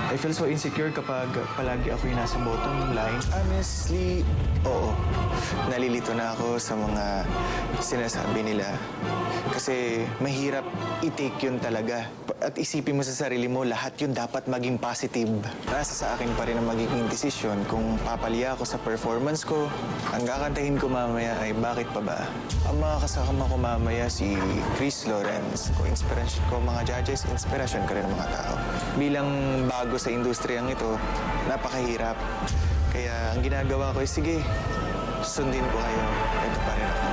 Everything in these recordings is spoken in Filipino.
I feel so insecure kapag palagi ako yung nasa bottom line. Honestly, oo. Nalilito na ako sa mga sinasabi nila. Kasi mahirap i-take yun talaga. At isipin mo sa sarili mo, lahat yun dapat maging positive. Nasa sa akin pa rin ang magiging desisyon kung papalya ako sa performance ko. Ang kakantahin ko mamaya ay bakit pa ba? Ang mga kasama ko mamaya si Chris Lawrence. Kung inspiration ko mga judges, inspiration ka rin ng mga tao. Bilang bago sa industriyang ito, napakahirap. Kaya ang ginagawa ko ay, sige, sundin ko kayo. Ito pa rin ako.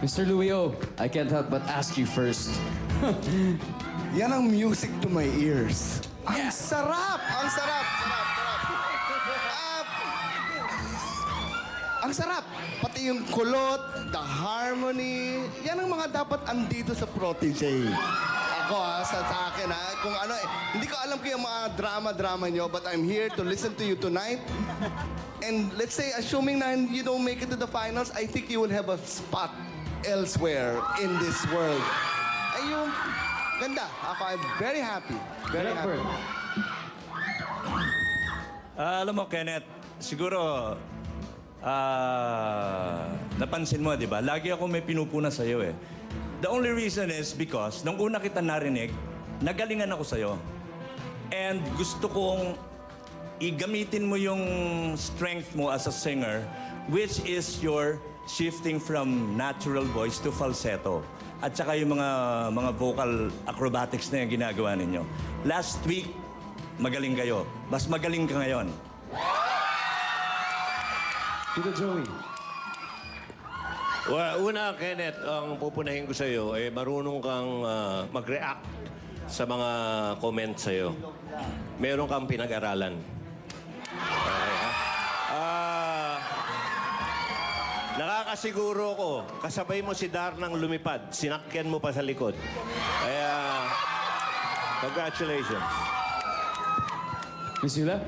Mr. Luio, I can't help but ask you first. Yan ang music to my ears. Ang sarap! Ang sarap! Ang sarap! Pati yung kulot, the harmony, yan ang mga dapat andito sa Protégé. Ako sa akin kung ano hindi ko alam kung yung mga drama nyo, but I'm here to listen to you tonight. And let's say, assuming na you don't make it to the finals, I think you will have a spot elsewhere in this world. Ayun, ganda. Ako, I'm very happy. Very happy. Alam mo, Kenneth, siguro, napansin mo, di ba? Lagi ako may pinupuna sa'yo eh. The only reason is because nung una kita narinig, nagalingan ako sa'yo. And gusto kong igamitin mo yung strength mo as a singer, which is your shifting from natural voice to falsetto. At saka yung mga vocal acrobatics na yung ginagawa ninyo. Last week, magaling kayo. Mas magaling ka ngayon. Tito Joey. Well, una, Kenneth, ang pupunahin ko sa'yo, marunong kang mag-react sa mga comments sa'yo. Meron kang pinag-aralan. Okay, ha? Nakakasiguro ko, kasabay mo si Darnang lumipad, sinakyan mo pa sa likod. Kaya, congratulations. Miss Yula?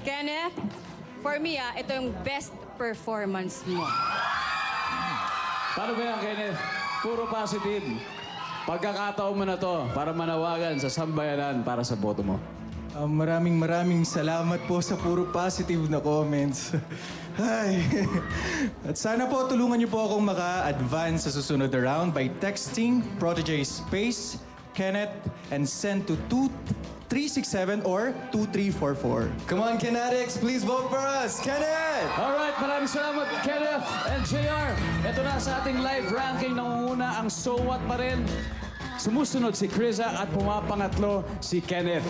Kenneth, for me, ito yung best performance mo. Paano ba yan, Kenneth? Puro positive. Pagkakataon mo na to para manawagan sa sambayanan para sa boto mo. Maraming salamat po sa puro positive na comments. Ay. At sana po tulungan niyo po akong maka-advance sa susunod na round by texting Protege Space Kenneth and send to 2367 or 2344. Come on, Kinetics, please vote for us. Kenneth! Alright, maraming salamat, Kenneth and JR. Ito na sa ating live ranking. Nangunguna ang So What pa rin. Sumusunod si Criza at pumapangatlo si Kenneth.